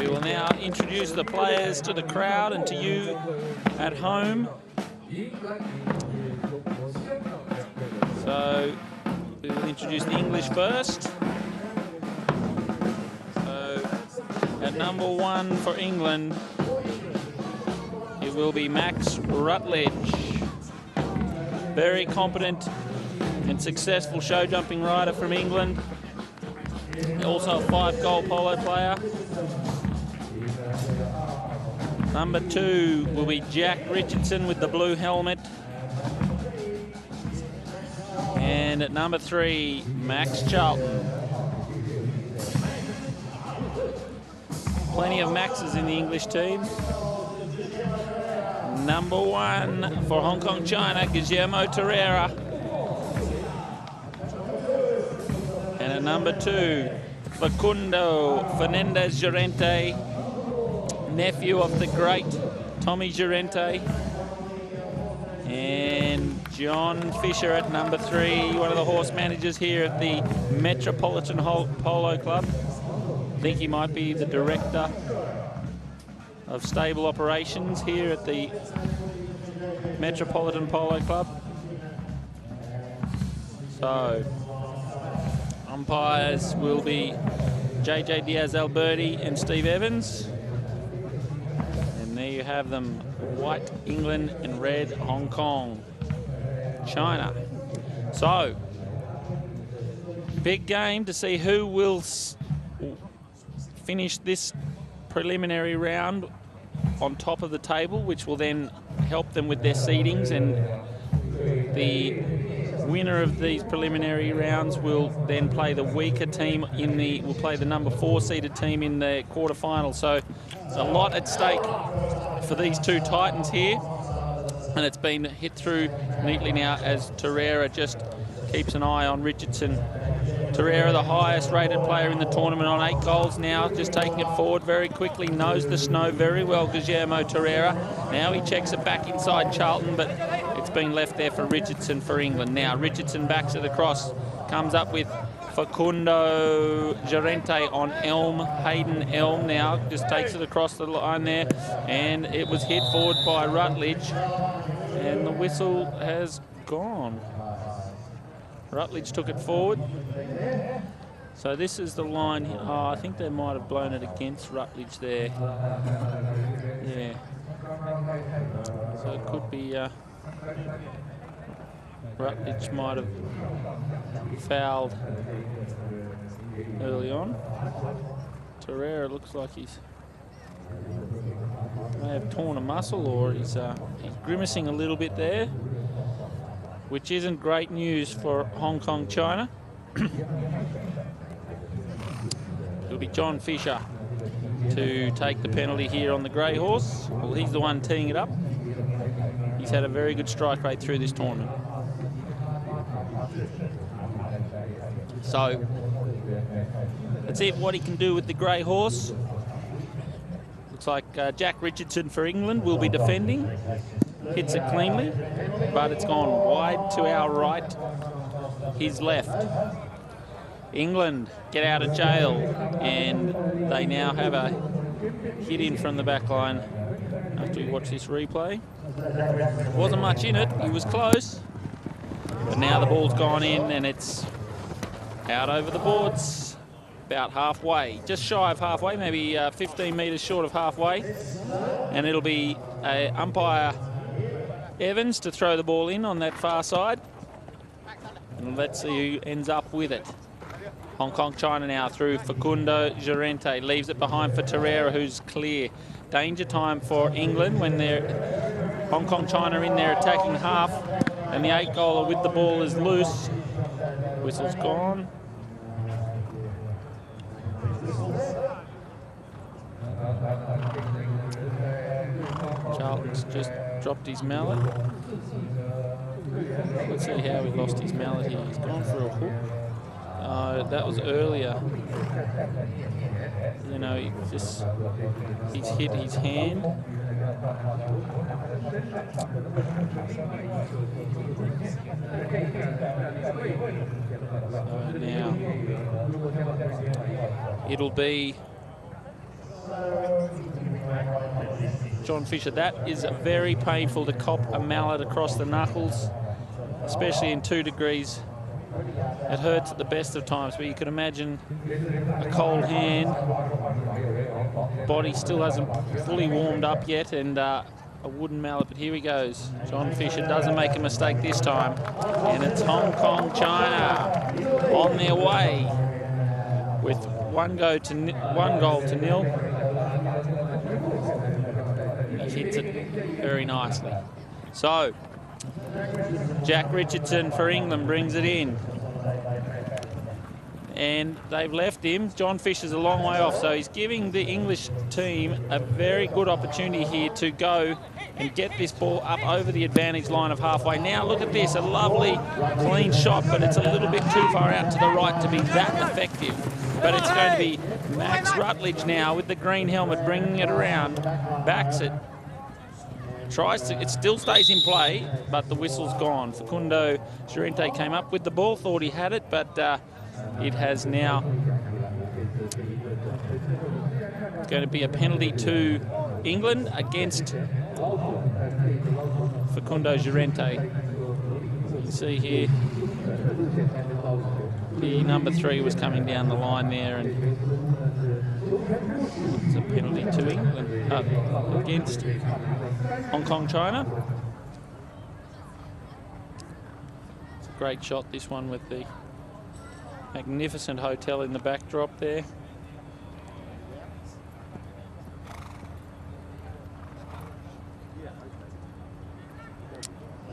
We will now introduce the players to the crowd and to you at home. So we will introduce the English first. So at number 1 for England, it will be Max Rutledge. Very competent and successful show jumping rider from England. Also a 5-goal polo player. Number 2 will be Jack Richardson with the blue helmet. And at number 3, Max Charlton. Plenty of Maxes in the English team. Number 1 for Hong Kong, China, Guillermo Torreira. And at number 2, Facundo Fernandez Llorente, nephew of the great Tommy Llorente. And John Fisher at number 3, one of the horse managers here at the Metropolitan Polo Club. I think he might be the director of stable operations here at the Metropolitan Polo Club. So, umpires will be JJ Diaz-Alberti and Steve Evans. And there you have them, white England and red Hong Kong, China. So, big game to see who will finish this preliminary round on top of the table, which will then help them with their seedings, and the winner of these preliminary rounds will then play the weaker team will play the number 4 seeded team in the quarterfinal. So there's a lot at stake for these two titans here, and it's been hit through neatly now as Torreira just keeps an eye on Richardson. Torreira, the highest rated player in the tournament, on 8 goals now, just taking it forward very quickly, knows the snow very well, Guillermo Torreira. Now he checks it back inside Charlton, but it's been left there for Richardson for England. Now Richardson backs it across, comes up with Facundo Llorente on Elm, Hayden Elm now, just takes it across the line there, and it was hit forward by Rutledge, and the whistle has gone. Rutledge took it forward. So this is the line. Oh, I think they might have blown it against Rutledge there. Yeah. So it could be Rutledge might have fouled early on. Torreira looks like he's may have torn a muscle, or he's grimacing a little bit there, which isn't great news for Hong Kong, China. It'll be John Fisher to take the penalty here on the grey horse. Well, he's the one teeing it up. He's had a very good strike rate through this tournament. So, let's see what he can do with the grey horse. Looks like Jack Richardson for England will be defending. Hits it cleanly, but it's gone wide to our right, his left. England get out of jail, and they now have a hit in from the back line after we watch this replay. Wasn't much in it, he was close, but now the ball's gone in and it's out over the boards, about halfway, just shy of halfway, maybe 15 metres short of halfway, and it'll be umpire Evans to throw the ball in on that far side. And let's see who ends up with it. Hong Kong, China now through Facundo Llorente. Leaves it behind for Torreira, who's clear. Danger time for England when they're Hong Kong, China in their attacking half. And the 8-goaler with the ball is loose. Whistle's gone. Charlton's just dropped his mallet. Let's see how he lost his mallet here. He's gone for a hook. That was earlier. You know, he's hit his hand. So now it'll be John Fisher, that is very painful to cop a mallet across the knuckles, especially in 2 degrees. It hurts at the best of times, but you can imagine a cold hand, body still hasn't fully warmed up yet, and a wooden mallet. But here he goes. John Fisher doesn't make a mistake this time, and it's Hong Kong, China on their way with one goal to nil. He hits it very nicely. So Jack Richardson for England brings it in. And they've left him. John Fisher's a long way off, so he's giving the English team a very good opportunity here to go and get this ball up over the advantage line of halfway. Now look at this, a lovely clean shot, but it's a little bit too far out to the right to be that effective. But it's going to be Max Rutledge now with the green helmet bringing it around, backs it, tries to, it still stays in play, but the whistle's gone. Facundo Llorente came up with the ball, thought he had it, but it has now going to be a penalty to England against Facundo Llorente. You can see here the number 3 was coming down the line there, and it's a penalty to England against Hong Kong, China. It's a great shot, this one, with the magnificent hotel in the backdrop there.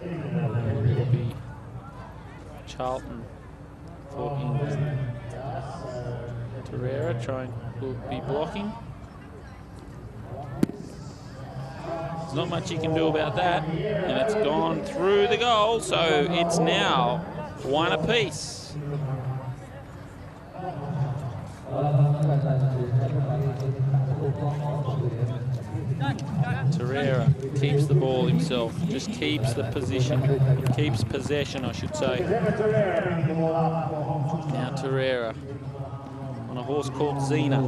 It will be Charlton for England. Torreira will be blocking. There's not much you can do about that, and it's gone through the goal, so it's now 1 apiece. Torreira keeps the ball himself, just keeps the position, keeps possession, I should say. Now Torreira on a horse called Zena.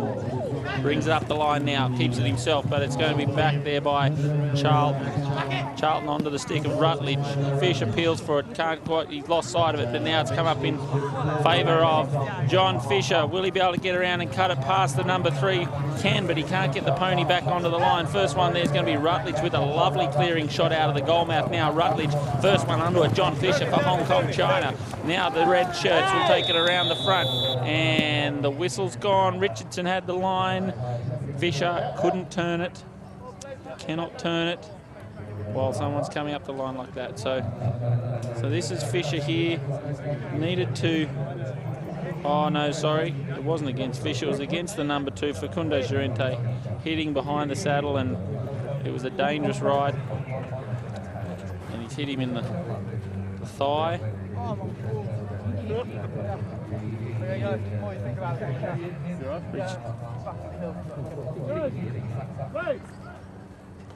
Brings it up the line now, keeps it himself, but it's going to be back there by Charlton. Charlton onto the stick of Rutledge. Fish appeals for it, can't quite, he's lost sight of it, but now it's come up in favour of John Fisher. Will he be able to get around and cut it past the number 3? Can, but he can't get the pony back onto the line. First one there's going to be Rutledge with a lovely clearing shot out of the goal mouth. Now Rutledge, first one under it, John Fisher for Hong Kong, China. Now the red shirts will take it around the front, and the whistle's gone. Richardson had the line. Fisher couldn't turn it, cannot turn it while someone's coming up the line like that. So this is Fisher here, needed to, oh no, sorry, it wasn't against Fisher, it was against the number 2, Facundo Llorente, hitting behind the saddle, and it was a dangerous ride, and he's hit him in the thigh.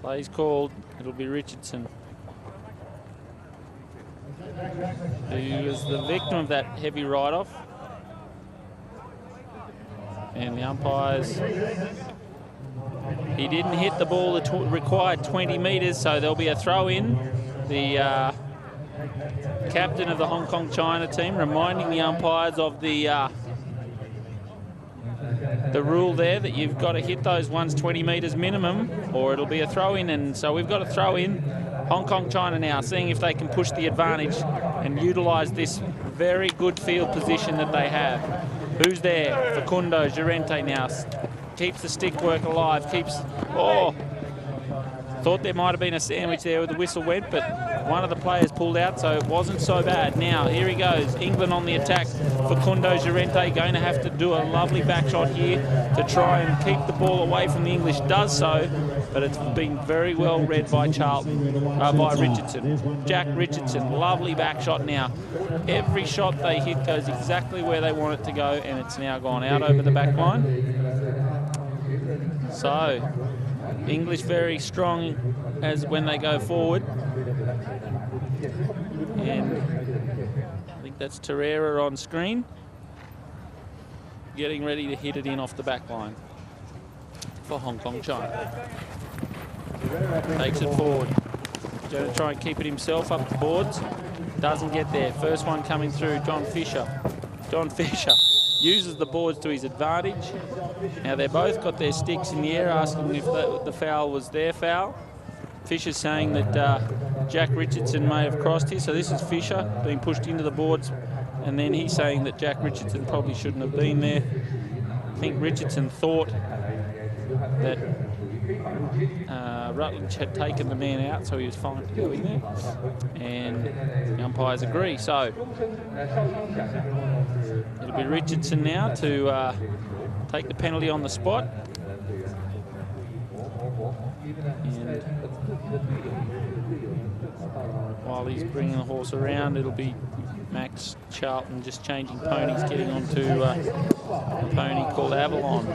Play's called, it'll be Richardson, who was the victim of that heavy ride-off. And the umpires, he didn't hit the ball the required 20 metres, so there'll be a throw-in. The captain of the Hong Kong China team reminding the umpires of the rule there, that you've got to hit those ones 20 metres minimum or it'll be a throw-in. And so we've got a throw-in. Hong Kong China now seeing if they can push the advantage and utilise this very good field position that they have. Who's there? Facundo Llorente now keeps the stick work alive, keeps, oh, thought there might have been a sandwich there where the whistle went, but one of the players pulled out, so it wasn't so bad. Now, here he goes. England on the attack. Facundo Llorente going to have to do a lovely back shot here to try and keep the ball away from the English. Does so, but it's been very well read by by Richardson. Jack Richardson, lovely back shot now. Every shot they hit goes exactly where they want it to go, and it's now gone out over the back line. So, English very strong as when they go forward. And I think that's Torreira on screen, getting ready to hit it in off the back line. for Hong Kong China. Takes it forward. Going to try and keep it himself up the boards. Doesn't get there. First one coming through, John Fisher. John Fisher uses the boards to his advantage. Now they've both got their sticks in the air, asking if the foul was their foul. Fisher's saying that Jack Richardson may have crossed here. So this is Fisher being pushed into the boards, and then he's saying that Jack Richardson probably shouldn't have been there. I think Richardson thought that Rutledge had taken the man out, so he was fine to go in there. And the umpires agree. So it'll be Richardson now to take the penalty on the spot. And while he's bringing the horse around, it'll be Max Charlton just changing ponies, getting onto a pony called Avalon.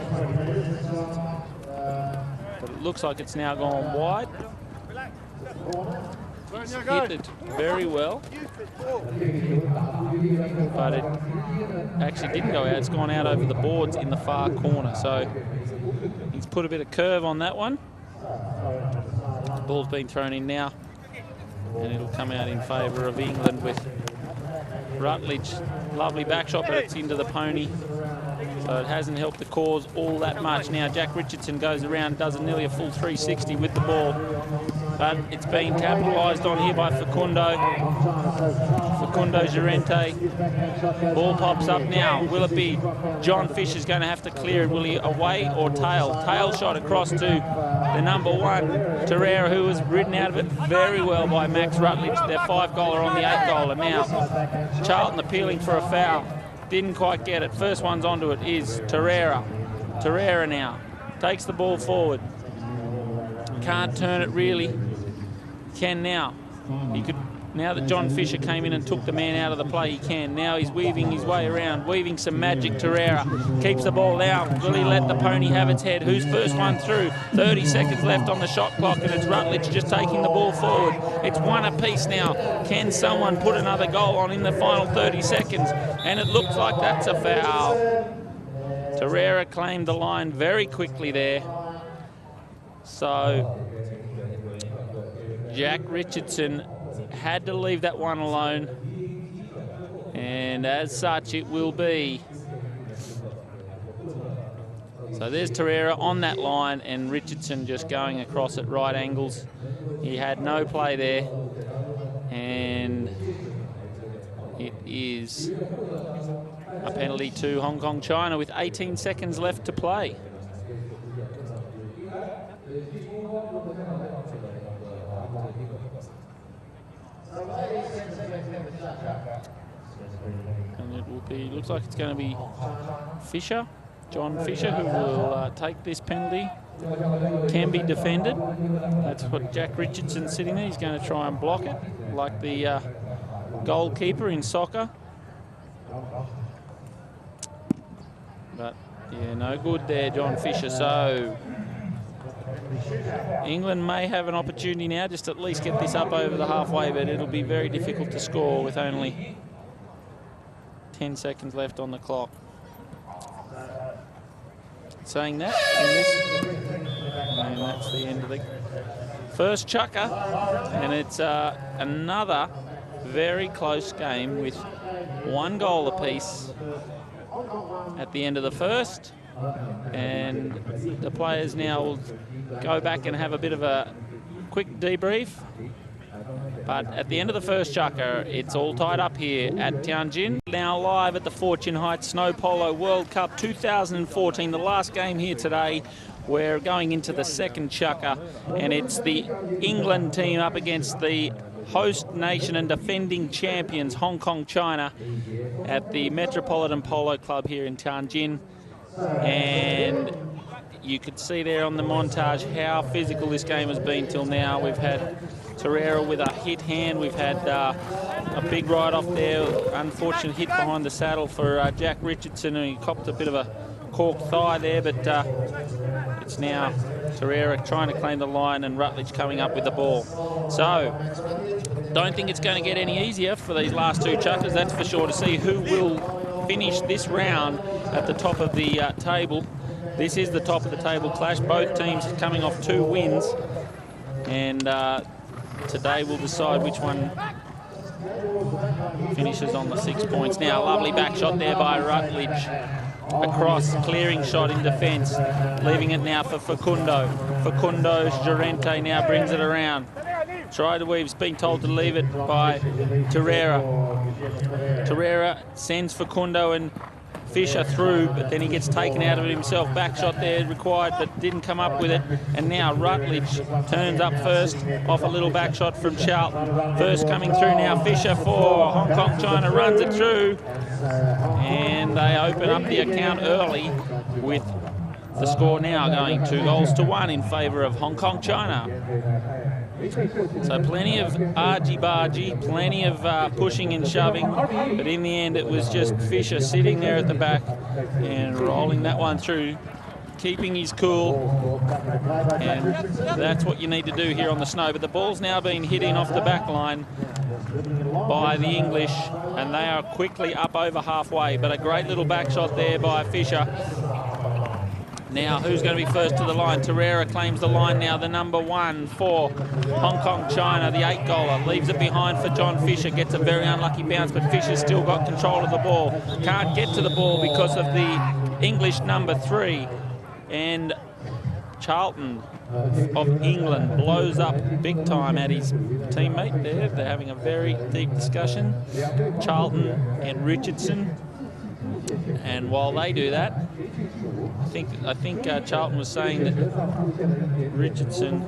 But it looks like it's now gone wide. He's hit it very well, but it actually didn't go out. It's gone out over the boards in the far corner. So he's put a bit of curve on that one. The ball's been thrown in now, and it'll come out in favour of England with Rutledge. Lovely back shot, but it's into the pony. So it hasn't helped the cause all that much. Now Jack Richardson goes around, does nearly a full 360 with the ball. But it's been capitalised on here by Facundo Llorente. Ball pops up now. Will it be John Fisher's going to have to clear it? Will he away or tail? Tail shot across to the number 1, Torreira, who was ridden out of it very well by Max Rutledge. Their 5-goaler on the 8-goaler. Now Charlton appealing for a foul. Didn't quite get it. First one's onto it is Torreira. Torreira now takes the ball forward. Can't turn it really. Can now. He could. Now that John Fisher came in and took the man out of the play, he can. Now he's weaving his way around, weaving some magic. Torreira keeps the ball down. Will he let the pony have its head? Who's first one through? 30 seconds left on the shot clock, and it's Rutledge just taking the ball forward. It's one apiece now. Can someone put another goal on in the final 30 seconds? And it looks like that's a foul. Torreira claimed the line very quickly there. So Jack Richardson had to leave that one alone, and as such it will be. So there's Torreira on that line, and Richardson just going across at right angles. He had no play there, and it is a penalty to Hong Kong China with 18 seconds left to play. And it will be, looks like it's going to be Fisher, John Fisher, who will take this penalty. Can be defended. That's what Jack Richardson's sitting there. He's going to try and block it, like the goalkeeper in soccer. But yeah, no good there, John Fisher. So England may have an opportunity now just to at least get this up over the halfway, but it'll be very difficult to score with only 10 seconds left on the clock. Saying that, and that's the end of the first chukker, and it's another very close game with 1 goal apiece at the end of the first. And the players now will go back and have a bit of a quick debrief. But at the end of the first chukker, it's all tied up here at Tianjin. Now live at the Fortune Heights Snow Polo World Cup 2014, the last game here today. We're going into the second chukker, and it's the England team up against the host nation and defending champions, Hong Kong China, at the Metropolitan Polo Club here in Tianjin. And you could see there on the montage how physical this game has been till now. We've had Torreira with a hit hand. We've had a big ride off there. Unfortunate hit behind the saddle for Jack Richardson, and he copped a bit of a corked thigh there, but it's now Torreira trying to claim the line and Rutledge coming up with the ball. So, don't think it's going to get any easier for these last 2 chukkers, that's for sure, to see who will finish this round at the top of the table. this is the top of the table clash. Both teams coming off 2 wins, and today we'll decide which one finishes on the 6 points. Now, lovely back shot there by Rutledge. Across, clearing shot in defence, leaving it now for Facundo. Facundo Llorente now brings it around. Try to weave's been told to leave it by Torreira. Torreira sends Facundo and Fisher through, but then he gets taken out of it himself. Back shot there required, but didn't come up with it. And now Rutledge turns up first off a little back shot from Charlton. First coming through now, Fisher for Hong Kong China, runs it through. And they open up the account early with the score now going 2-1 in favour of Hong Kong China. So plenty of argy-bargy, plenty of pushing and shoving, but in the end it was just Fisher sitting there at the back and rolling that one through, keeping his cool, and that's what you need to do here on the snow. But the ball's now being hit in off the back line by the English, and they are quickly up over halfway, but a great little back shot there by Fisher. Now, who's going to be first to the line? Torreira claims the line now, the number 1 for Hong Kong China, the 8-goaler. Leaves it behind for John Fisher, gets a very unlucky bounce, but Fisher's still got control of the ball. Can't get to the ball because of the English number 3. And Charlton of England blows up big time at his teammate there. They're having a very deep discussion, Charlton and Richardson. And while they do that, I think Charlton was saying that Richardson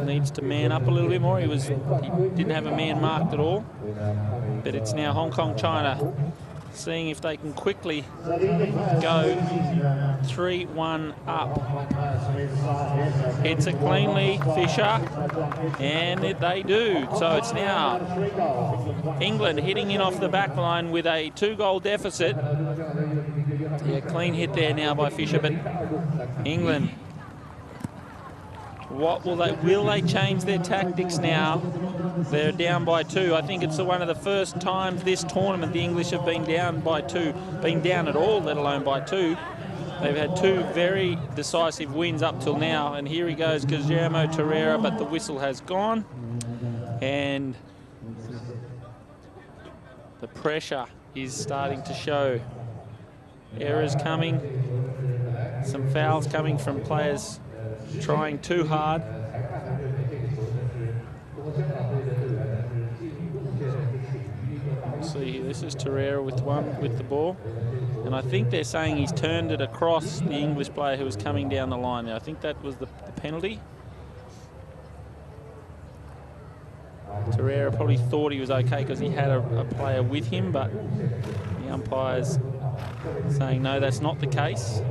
needs to man up a little bit more. He didn't have a man marked at all. But it's now Hong Kong China seeing if they can quickly go 3-1 up. It's a cleanly Fisher, and they do. So it's now England hitting in off the back line with a 2-goal deficit. Yeah, clean hit there now by Fisher, but England, what will they change their tactics now? They're down by 2. I think it's one of the first times this tournament the English have been down by 2, been down at all, let alone by 2. They've had 2 very decisive wins up till now, and here he goes, Guillermo Torreira, but the whistle has gone, and the pressure is starting to show. Errors coming, some fouls coming from players trying too hard. See, this is Torreira with the ball, and I think they're saying he's turned it across the English player who was coming down the line there. I think that was the penalty. Torreira probably thought he was okay because he had a player with him, but the umpire's saying no, that's not the case.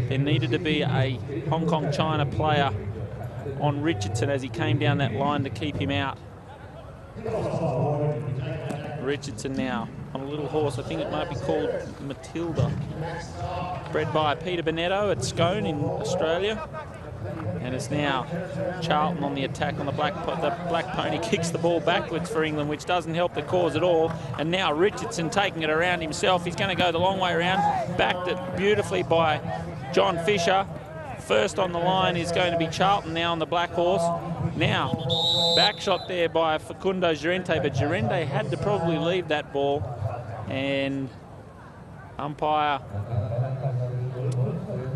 There needed to be a Hong Kong China player on Richardson as he came down that line to keep him out. Richardson now on a little horse, I think it might be called Matilda, bred by Peter Bonetto at Scone in Australia. And it's now Charlton on the attack on the black pony, kicks the ball backwards for England, which doesn't help the cause at all. And now Richardson taking it around himself. He's going to go the long way around. Backed it beautifully by John Fisher. First on the line is going to be Charlton now on the black horse. Now, back shot there by Facundo Llorente, but Llorente had to probably leave that ball. And umpire.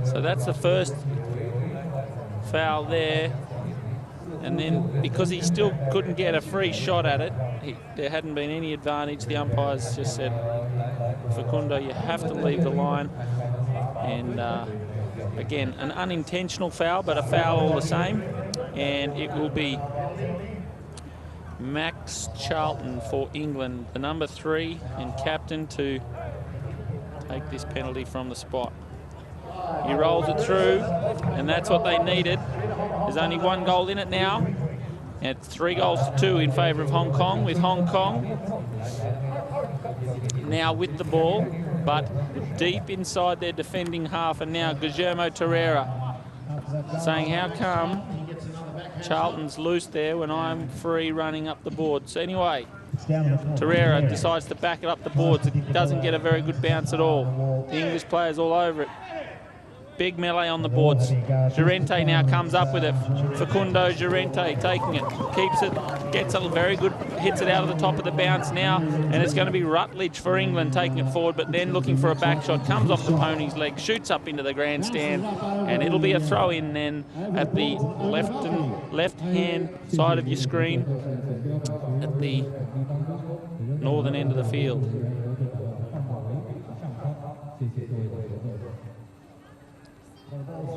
So that's the first foul there, and then because he still couldn't get a free shot at it, there hadn't been any advantage. The umpires just said, Facundo, you have to leave the line. And again, an unintentional foul, but a foul all the same, and it will be Max Charlton for England, the number 3 and captain, to take this penalty from the spot. He rolls it through, and that's what they needed. There's only 1 goal in it now, and it's 3-2 in favour of Hong Kong, with Hong Kong now with the ball, but deep inside their defending half. And now Guillermo Torreira saying, how come Charlton's loose there when I'm free running up the board? So anyway, Torreira decides to back it up the boards. doesn't get a very good bounce at all. The English players all over it. Big melee on the boards. Llorente now comes up with it. Facundo Llorente taking it, keeps it, gets a very good, hits it out of the top of the bounce now, and it's going to be Rutledge for England taking it forward, but then looking for a back shot, comes off the pony's leg, shoots up into the grandstand, and it'll be a throw in then at the left-hand side of your screen at the northern end of the field.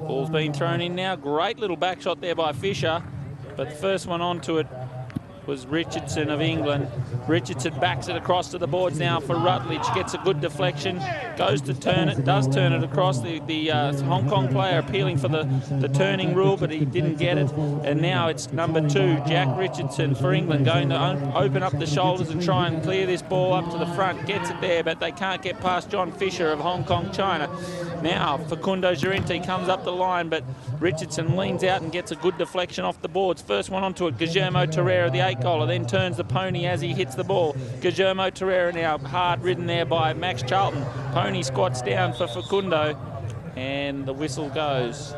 Ball's been thrown in now. Great little back shot there by Fisher, but the first one onto it was Richardson of England. Richardson backs it across to the boards now for Rutledge. Gets a good deflection, goes to turn it, does turn it across. The Hong Kong player appealing for the turning rule, but he didn't get it. And now it's number 2, Jack Richardson for England, going to open up the shoulders and try and clear this ball up to the front. Gets it there, but they can't get past John Fisher of Hong Kong, China. Now Facundo Llorente comes up the line, but Richardson leans out and gets a good deflection off the boards. First one onto it, Guillermo Torreira, the 8-goaler, then turns the pony as he hits the ball. Guillermo Torreira now hard ridden there by Max Charlton. Pony squats down for Facundo, and the whistle goes.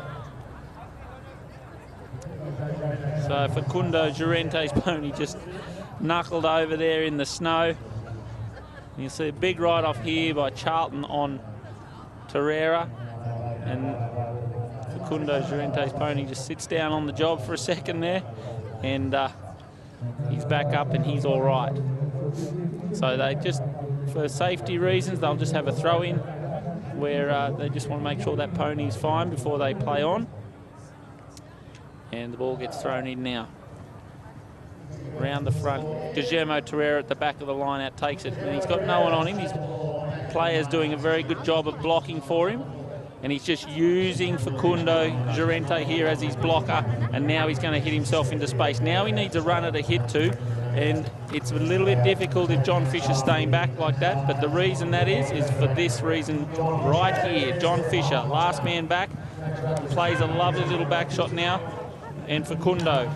So Facundo Llorente's pony just knuckled over there in the snow. You see a big ride off here by Charlton on Torreira, and Facundo Llorente's pony just sits down on the job for a second there, and he's back up and he's all right. So they just, for safety reasons, they'll just have a throw in where they just want to make sure that pony's fine before they play on. And the ball gets thrown in now. Around the front, Guillermo Torreira at the back of the line out takes it, and he's got no one on him. His player's doing a very good job of blocking for him, and he's just using Facundo Llorente here as his blocker, and now he's going to hit himself into space. Now he needs a runner to hit to, and it's a little bit difficult if John Fisher's staying back like that, but the reason that is for this reason right here. John Fisher, last man back, plays a lovely little back shot now, and Facundo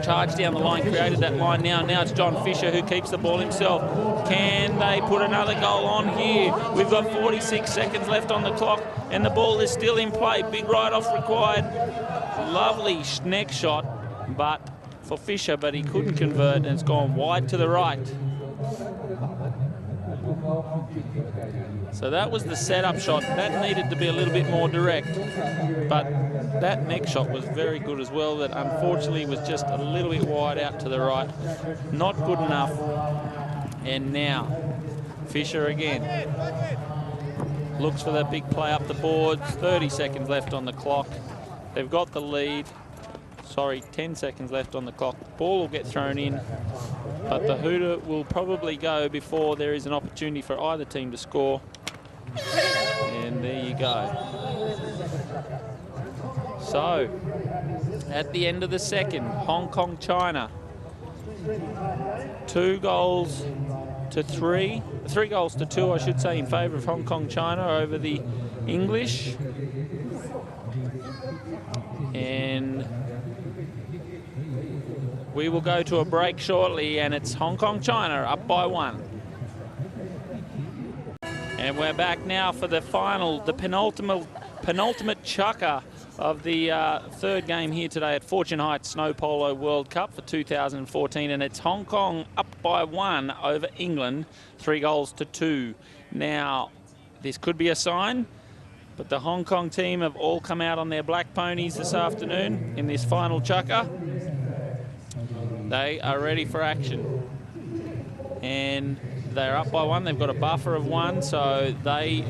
charged down the line, created that line now. Now it's John Fisher who keeps the ball himself. Can they put another goal on here? We've got 46 seconds left on the clock, and the ball is still in play. Big ride-off required. Lovely neck shot, but for Fisher, but he couldn't convert, and it's gone wide to the right. So that was the setup shot. That needed to be a little bit more direct, but that neck shot was very good as well. That unfortunately was just a little bit wide out to the right. Not good enough. And now Fisher again looks for that big play up the boards. 30 seconds left on the clock. They've got the lead. Sorry, 10 seconds left on the clock. The ball will get thrown in, but the hooter will probably go before there is an opportunity for either team to score. And there you go. So, at the end of the second, Hong Kong, China. 2 goals to 3. 3 goals to 2, I should say, in favour of Hong Kong, China over the English. And we will go to a break shortly, and it's Hong Kong, China up by 1. And we're back now for the final, the penultimate chukker of the third game here today at Fortune Heights Snow Polo World Cup for 2014, and it's Hong Kong up by 1 over England, 3 goals to 2. Now, this could be a sign, but the Hong Kong team have all come out on their black ponies this afternoon in this final chukker. They are ready for action, and they're up by 1. They've got a buffer of 1, so they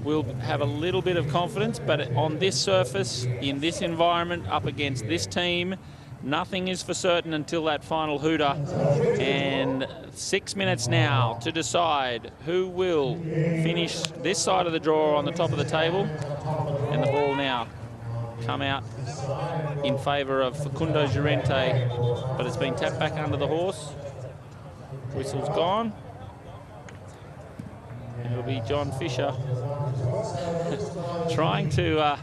will have a little bit of confidence, but on this surface, in this environment, up against this team, nothing is for certain until that final hooter. And 6 minutes now to decide who will finish this side of the draw on the top of the table. And the ball now come out in favour of Facundo Llorente, but it's been tapped back under the horse. Whistle's gone. And it'll be John Fisher trying to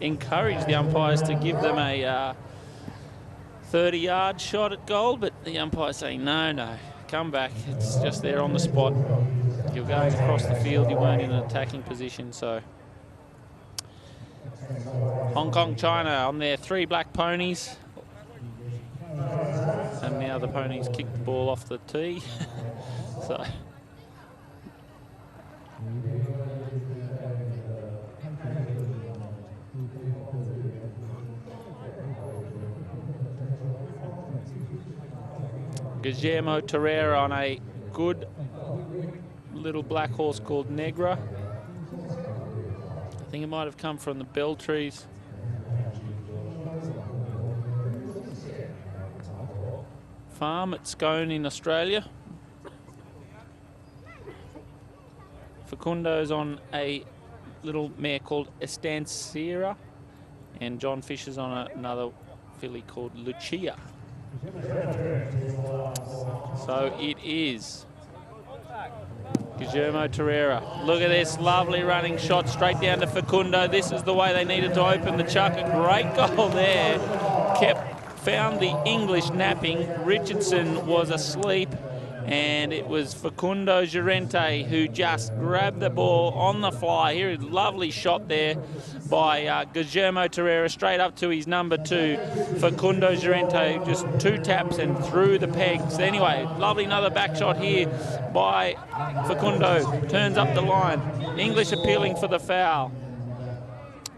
encourage the umpires to give them a 30-yard shot at goal, but the umpire's saying, no, comeback. It's just there on the spot. You're going across the field. You weren't in an attacking position, so. Hong Kong, China on their 3 black ponies. And now the ponies kick the ball off the tee. So. Guillermo Torreira on a good little black horse called Negra. I think it might have come from the Bell Trees. Farm at Scone in Australia. Facundo's on a little mare called Estancia, and John Fisher's on another filly called Lucia. So it is Guillermo Torreira. Look at this lovely running shot straight down to Facundo. This is the way they needed to open the chuck. A great goal there. Found the English napping. Richardson was asleep, and it was Facundo Llorente who just grabbed the ball on the fly. Here is a lovely shot there by Guillermo Torreira straight up to his number 2. Facundo Llorente just 2 taps and through the pegs. Anyway, lovely another back shot here by Facundo. Turns up the line. English appealing for the foul.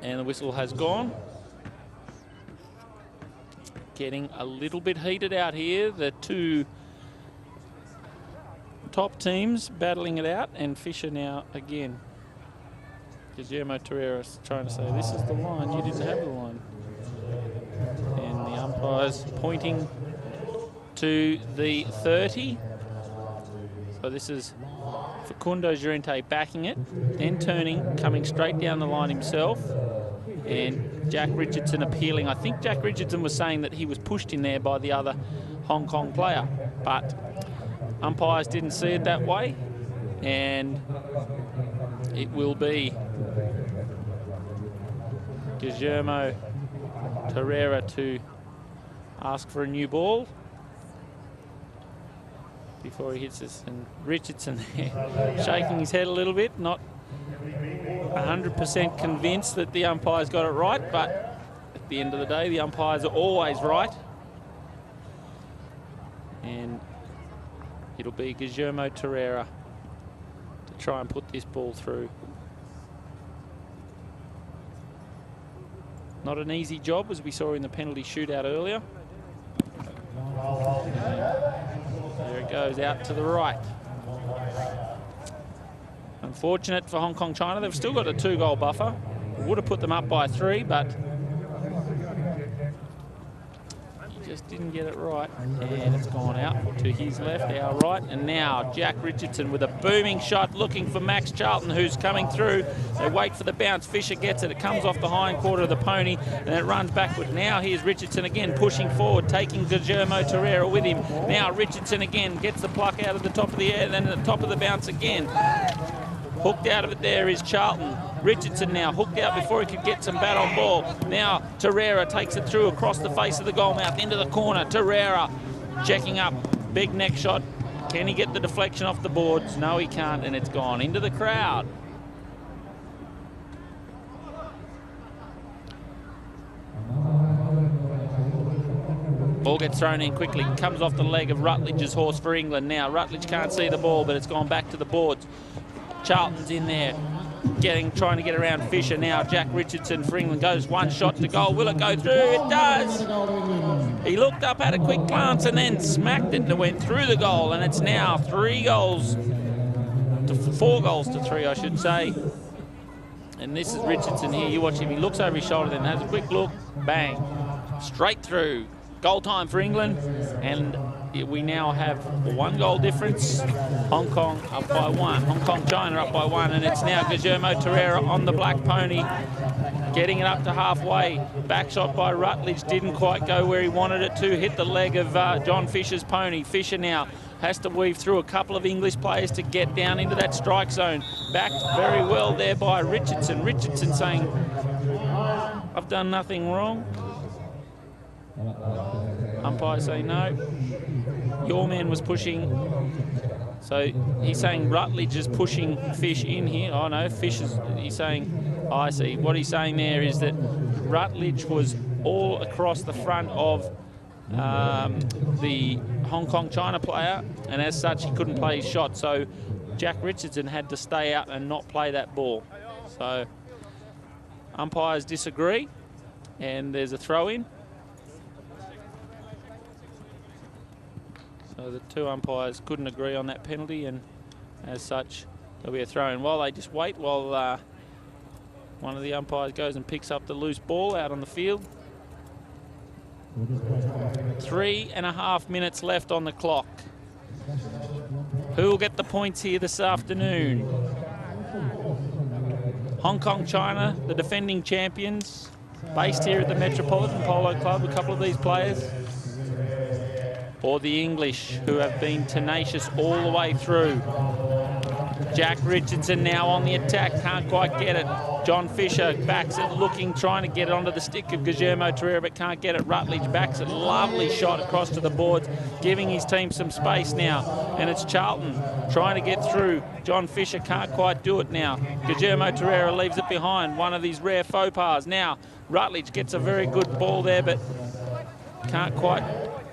And the whistle has gone. Getting a little bit heated out here. The 2 top teams battling it out, and Fisher now again. Guillermo Torreira trying to say, this is the line, you didn't have the line. And the umpire's pointing to the 30. So this is Facundo Llorente backing it, then turning, coming straight down the line himself. And Jack Richardson appealing. I think Jack Richardson was saying that he was pushed in there by the other Hong Kong player, but umpires didn't see it that way, and it will be Guillermo Torreira to ask for a new ball before he hits us. And Richardson there shaking his head a little bit, not 100% convinced that the umpires got it right, but at the end of the day, the umpires are always right. And it'll be Guillermo Torreira to try and put this ball through. Not an easy job, as we saw in the penalty shootout earlier. There it goes out to the right. Unfortunate for Hong Kong China. They've still got a 2-goal buffer. Would have put them up by 3, but he just didn't get it right. And it's gone out to his left, our right. And now Jack Richardson with a booming shot looking for Max Charlton, who's coming through. They wait for the bounce. Fisher gets it. It comes off the hind quarter of the pony, and it runs backward. Now here's Richardson again pushing forward, taking Guillermo Torreira with him. Now Richardson again gets the pluck out of the top of the air, then at the top of the bounce again. Hooked out of it there is Charlton. Richardson now hooked out before he could get some bat on ball. Now Torreira takes it through across the face of the goal mouth into the corner. Torreira checking up. Big neck shot. Can he get the deflection off the boards? No, he can't, and it's gone into the crowd. Ball gets thrown in quickly. Comes off the leg of Rutledge's horse for England now. Rutledge can't see the ball, but it's gone back to the boards. Charlton's in there, trying to get around Fisher now. Jack Richardson for England goes 1 shot to goal. Will it go through? It does. He looked up, had a quick glance, and then smacked it and went through the goal. And it's now 4 goals to 3, I should say. And this is Richardson here. You watch him. He looks over his shoulder, then has a quick look. Bang. Straight through. Goal time for England. And we now have a 1-goal difference. Hong Kong up by 1. Hong Kong, China up by 1. And it's now Guillermo Torreira on the black pony, getting it up to halfway. Back shot by Rutledge. Didn't quite go where he wanted it to. Hit the leg of John Fisher's pony. Fisher now has to weave through a couple of English players to get down into that strike zone. Backed very well there by Richardson. Richardson saying, I've done nothing wrong. Umpire say no. Your man was pushing So he's saying Rutledge is pushing Fish in here. Oh no, Fish is, he's saying, oh, I see. What he's saying there is that Rutledge was all across the front of the Hong Kong China player, and as such he couldn't play his shot. So Jack Richardson had to stay out and not play that ball. So umpires disagree, and there's a throw in. So the two umpires couldn't agree on that penalty, and as such, there'll be a throw in. While they just wait, while one of the umpires goes and picks up the loose ball out on the field. 3.5 minutes left on the clock. Who will get the points here this afternoon? Hong Kong China, the defending champions, based here at the Metropolitan Polo Club, a couple of these players. Or the English, who have been tenacious all the way through. Jack Richardson now on the attack, can't quite get it. John Fisher backs it, looking, trying to get it onto the stick of Guillermo Torreira, but can't get it. Rutledge backs it, lovely shot across to the boards, giving his team some space now. And it's Charlton trying to get through. John Fisher can't quite do it now. Guillermo Torreira leaves it behind, one of these rare faux pas. Now, Rutledge gets a very good ball there, but can't quite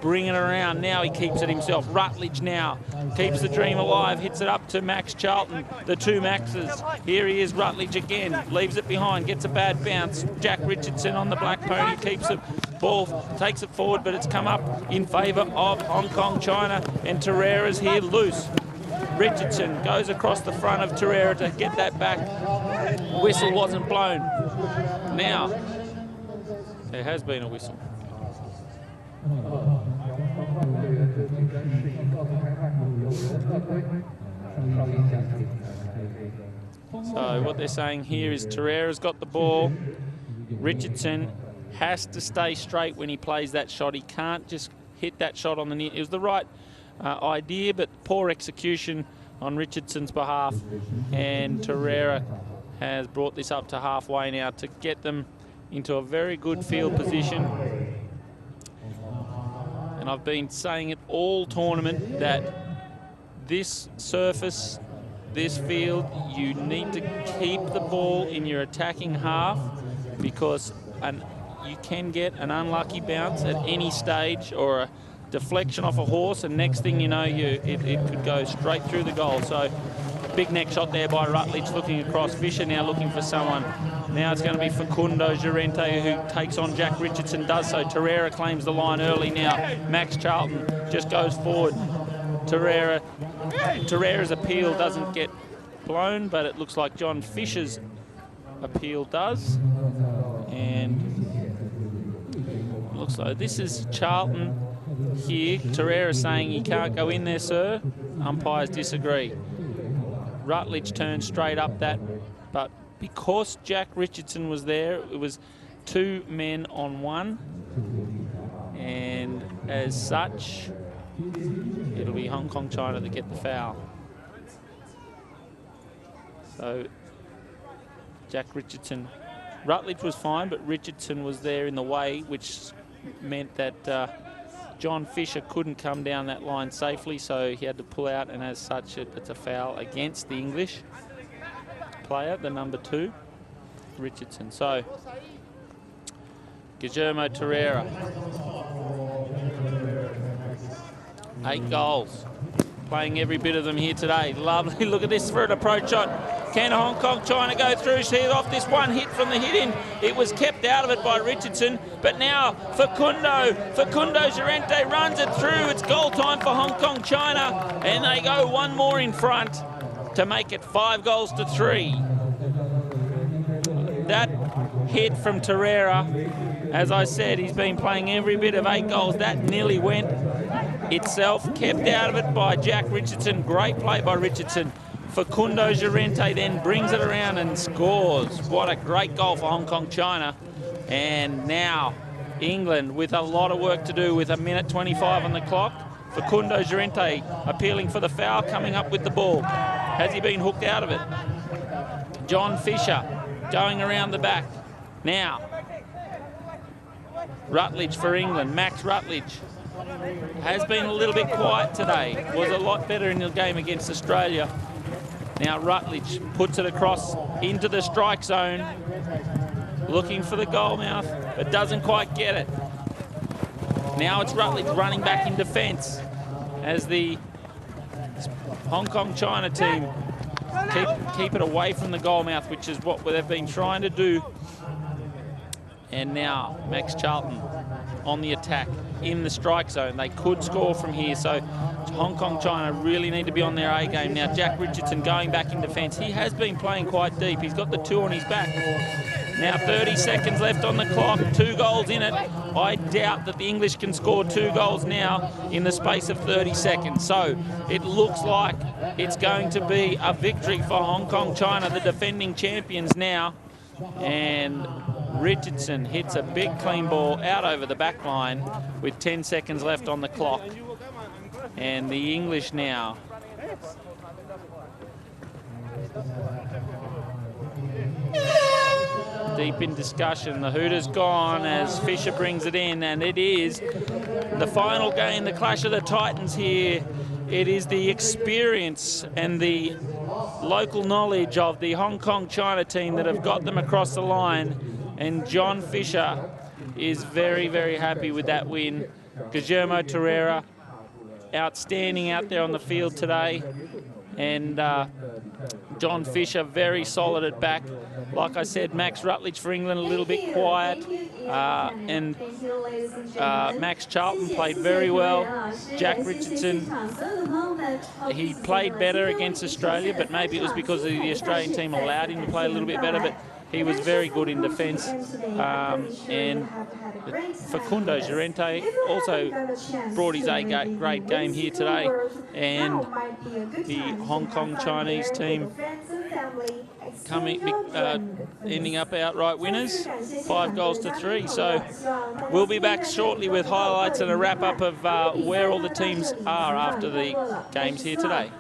bring it around. Now he keeps it himself. Rutledge now keeps the dream alive, hits it up to Max Charlton, the two Maxes. Here he is, Rutledge again, leaves it behind, gets a bad bounce. Jack Richardson on the black pony, keeps it, ball, takes it forward, but it's come up in favour of Hong Kong China, and Torreira's here loose. Richardson goes across the front of Torreira to get that back. Whistle wasn't blown. Now, there has been a whistle. So what they're saying here is Torreira's got the ball. Richardson has to stay straight when he plays that shot. He can't just hit that shot on the near. It was the right idea, but poor execution on Richardson's behalf. And Torreira has brought this up to halfway now to get them into a very good field position. And I've been saying it all tournament that this surface, this field, you need to keep the ball in your attacking half, because you can get an unlucky bounce at any stage or a deflection off a horse, and next thing you know, it could go straight through the goal. So big neck shot there by Rutledge, looking across. Fisher now looking for someone. Now it's going to be Facundo Llorente who takes on Jack Richardson, does so. Torreira claims the line early now. Max Charlton just goes forward. Torreira's appeal doesn't get blown, but it looks like John Fisher's appeal does. And it looks like this is Charlton here. Torreira saying he can't go in there, sir. Umpires disagree. Rutledge turned straight up that, but because Jack Richardson was there, it was 2 men on 1, and as such, it'll be Hong Kong China that get the foul. So Jack Richardson, Rutledge was fine, but Richardson was there in the way, which meant that John Fisher couldn't come down that line safely, so he had to pull out, and as such, it's a foul against the English player, the number 2, Richardson. So, Guillermo Torreira, 8 goals, playing every bit of them here today. Lovely, look at this for an approach shot. Can Hong Kong China go through? See off this one hit from the hit-in. It was kept out of it by Richardson, but now Facundo Llorente runs it through. It's goal time for Hong Kong China, and they go one more in front to make it 5-3. That hit from Torreira, as I said, he's been playing every bit of 8 goals. That nearly went itself, kept out of it by Jack Richardson. Great play by Richardson. Facundo Llorente then brings it around and scores. What a great goal for Hong Kong China. And now England with a lot of work to do with 1:25 on the clock. Facundo Llorente appealing for the foul, coming up with the ball. Has he been hooked out of it? John Fisher going around the back. Now, Rutledge for England, Max Rutledge. has been a little bit quiet today. Was a lot better in the game against Australia. Now Rutledge puts it across into the strike zone, looking for the goal mouth, but doesn't quite get it. Now it's Rutledge running back in defence as the Hong Kong China team keep it away from the goal mouth, which is what they've been trying to do. And now Max Charlton on the attack in the strike zone. They could score from here, so Hong Kong China really need to be on their A game. Now Jack Richardson going back in defence. He has been playing quite deep. He's got the 2 on his back. Now 30 seconds left on the clock, 2 goals in it. I doubt that the English can score 2 goals now in the space of 30 seconds. So it looks like it's going to be a victory for Hong Kong China, the defending champions now. And Richardson hits a big clean ball out over the back line with 10 seconds left on the clock. And the English now deep in discussion. The hooter's gone as Fisher brings it in, and it is the final game, the clash of the Titans here. It is the experience and the local knowledge of the Hong Kong China team that have got them across the line, and John Fisher is very, very happy with that win. Guillermo Torreira, outstanding out there on the field today, and John Fisher very solid at back. Like I said, Max Rutledge for England a little bit quiet, and Max Charlton played very well. Jack Richardson, he played better against Australia, but maybe it was because the Australian team allowed him to play a little bit better, but he was very good in defence. And Facundo Llorente also brought his great game here today. And the Hong Kong Chinese team ending up outright winners, 5 goals to 3. So we'll be back shortly with highlights and a wrap-up of where all the teams are after the games here today.